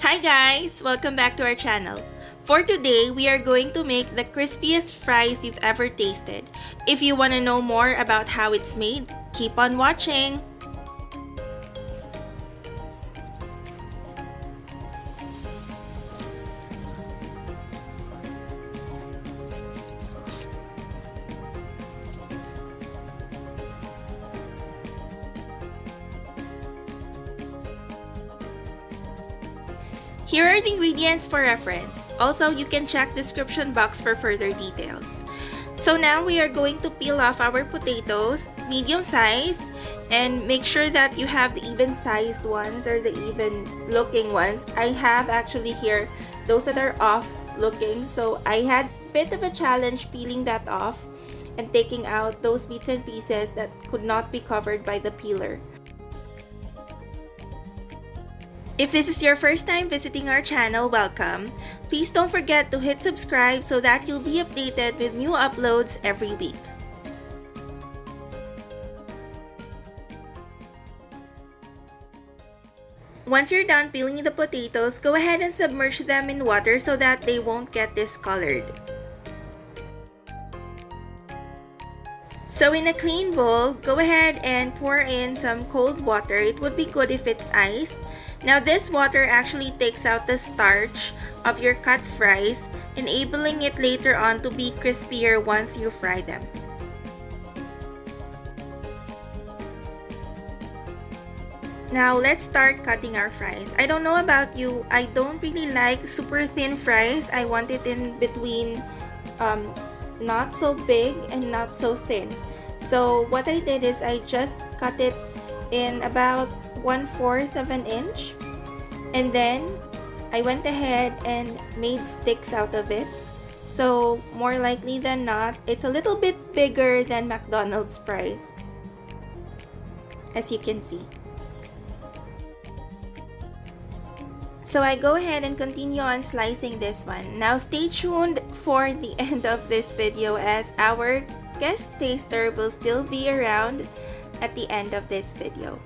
Hi guys! Welcome back to our channel. For today, we are going to make the crispiest fries you've ever tasted. If you want to know more about how it's made, keep on watching! Here are the ingredients for reference. Also, you can check description box for further details. So now we are going to peel off our potatoes, medium sized, and make sure that you have the even sized ones or the even looking ones. I have actually here those that are off looking, so I had a bit of a challenge peeling that off and taking out those bits and pieces that could not be covered by the peeler. If this is your first time visiting our channel, welcome. Please don't forget to hit subscribe so that you'll be updated with new uploads every week. Once you're done peeling the potatoes, go ahead and submerge them in water so that they won't get discolored. So in a clean bowl, go ahead and pour in some cold water. It would be good if it's iced. Now this water actually takes out the starch of your cut fries, enabling it later on to be crispier once you fry them. Now let's start cutting our fries. I don't know about you, I don't really like super thin fries. I want it in between not so big and not so thin. So what I did is I just cut it in about 1/4 of an inch, and then I went ahead and made sticks out of it. So more likely than not, it's a little bit bigger than McDonald's fries, as you can see. So I go ahead and continue on slicing this one. Now stay tuned for the end of this video as our guest taster will still be around at the end of this video.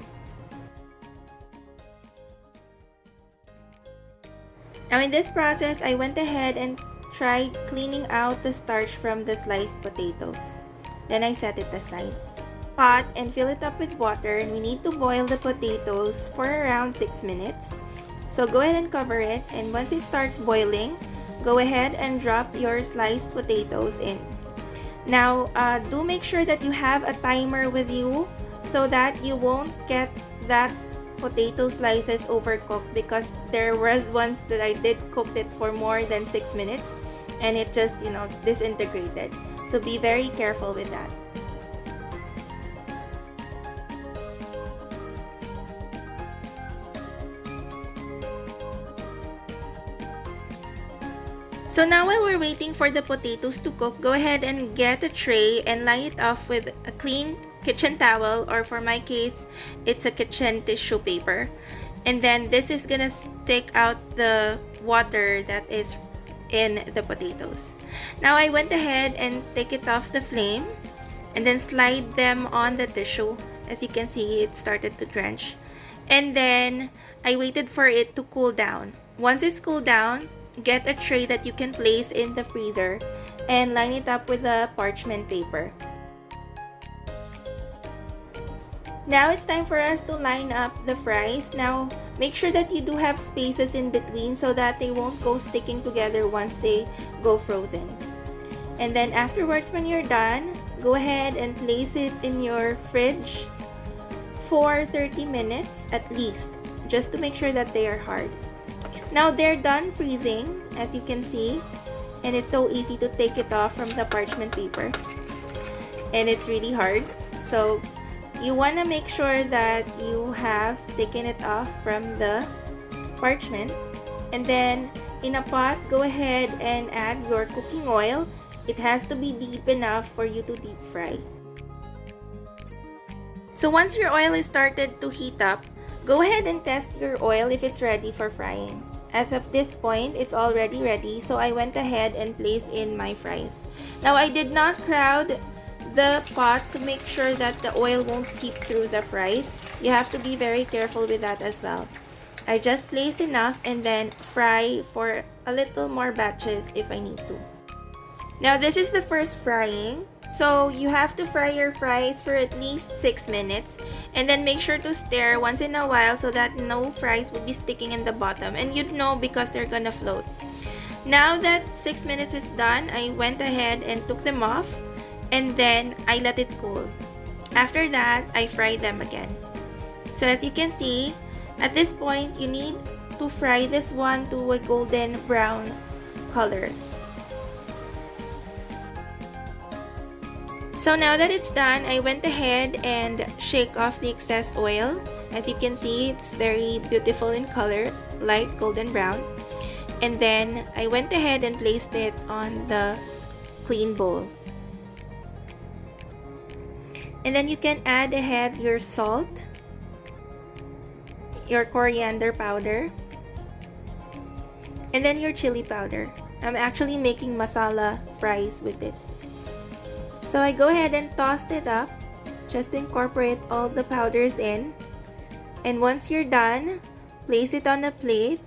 Now in this process, I went ahead and tried cleaning out the starch from the sliced potatoes. Then I set it aside. Pot and fill it up with water, and we need to boil the potatoes for around 6 minutes. So go ahead and cover it, and once it starts boiling, go ahead and drop your sliced potatoes in. Now, do make sure that you have a timer with you so that you won't get that potato slices overcooked, because there was once that I did cook it for more than 6 minutes and it just, disintegrated. So be very careful with that. So now while we're waiting for the potatoes to cook, go ahead and get a tray and line it off with a clean kitchen towel, or for my case, it's a kitchen tissue paper. And then this is gonna take out the water that is in the potatoes. Now I went ahead and take it off the flame and then slide them on the tissue. As you can see, it started to drench. And then I waited for it to cool down. Once it's cooled down, get a tray that you can place in the freezer and line it up with a parchment paper. Now it's time for us to line up the fries. Now make sure that you do have spaces in between so that they won't go sticking together once they go frozen. And then afterwards, when you're done, go ahead and place it in your fridge for 30 minutes at least, just to make sure that they are hard. Now they're done freezing, as you can see, and it's so easy to take it off from the parchment paper, and it's really hard. So you want to make sure that you have taken it off from the parchment, and then in a pot, go ahead and add your cooking oil. It has to be deep enough for you to deep fry. So once your oil is started to heat up, go ahead and test your oil if it's ready for frying. As of this point, it's already ready, so I went ahead and placed in my fries. Now I did not crowd the pot to make sure that the oil won't seep through the fries. You have to be very careful with that as well. I just placed enough and then fry for a little more batches if I need to. Now this is the first frying. So you have to fry your fries for at least 6 minutes and then make sure to stir once in a while so that no fries will be sticking in the bottom, and you'd know because they're gonna float. Now that 6 minutes is done, I went ahead and took them off and then I let it cool. After that, I fry them again. So as you can see, at this point, you need to fry this one to a golden brown color. So now that it's done, I went ahead and shake off the excess oil. As you can see, it's very beautiful in color, light golden brown. And then I went ahead and placed it on the clean bowl. And then you can add ahead your salt, your coriander powder, and then your chili powder. I'm actually making masala fries with this. So I go ahead and tossed it up just to incorporate all the powders in. And once you're done, place it on a plate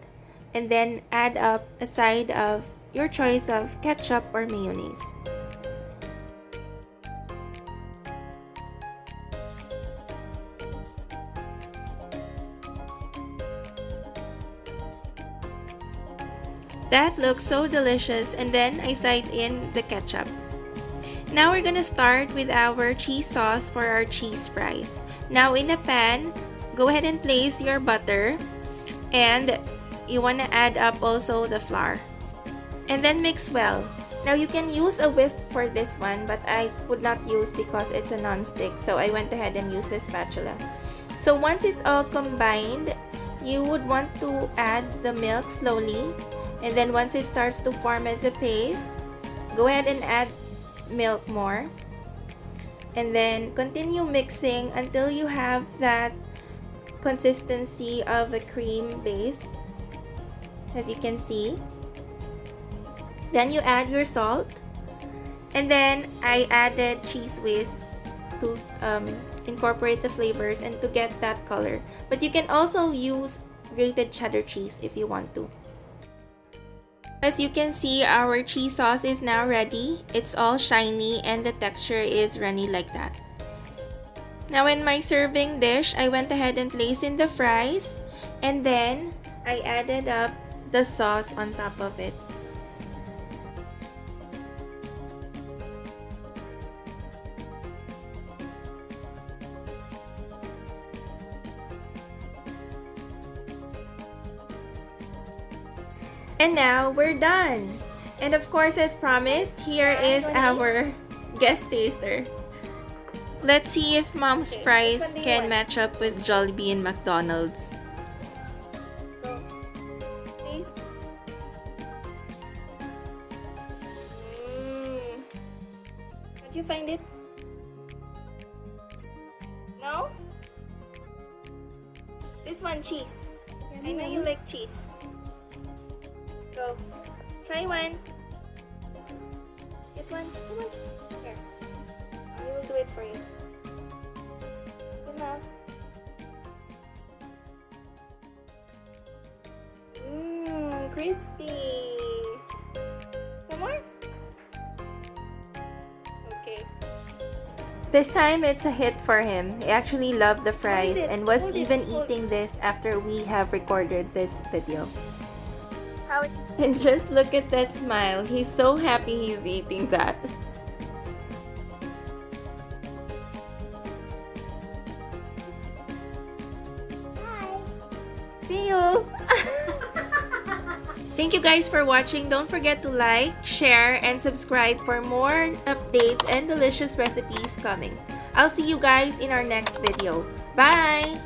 and then add up a side of your choice of ketchup or mayonnaise. That looks so delicious, and then I slide in the ketchup. Now we're gonna start with our cheese sauce for our cheese fries. Now in a pan, go ahead and place your butter, and you wanna add up also the flour. And then mix well. Now you can use a whisk for this one, but I would not use because it's a non-stick, so I went ahead and used the spatula. So once it's all combined, you would want to add the milk slowly, and then once it starts to form as a paste, go ahead and add milk more, and then continue mixing until you have that consistency of a cream base, as you can see. Then you add your salt, and then I added cheese whiz to incorporate the flavors and to get that color, but you can also use grated cheddar cheese if you want to. As you can see, our cheese sauce is now ready. It's all shiny and the texture is runny like that. Now in my serving dish, I went ahead and placed in the fries, and then I added up the sauce on top of it. And now we're done. And of course, as promised, here is our guest taster. Let's see if Mom's fries can match up with Jollibee and McDonald's. Did you find it? No? This one, cheese. I know you like cheese. Go. Try one. Get one. Come on. Here. I will do it for you. Good enough. Crispy. Some more? Okay. This time it's a hit for him. He actually loved the fries and was even eating this after we have recorded this video. And just look at that smile. He's so happy he's eating that. Bye. See you. Thank you guys for watching. Don't forget to like, share, and subscribe for more updates and delicious recipes coming. I'll see you guys in our next video. Bye!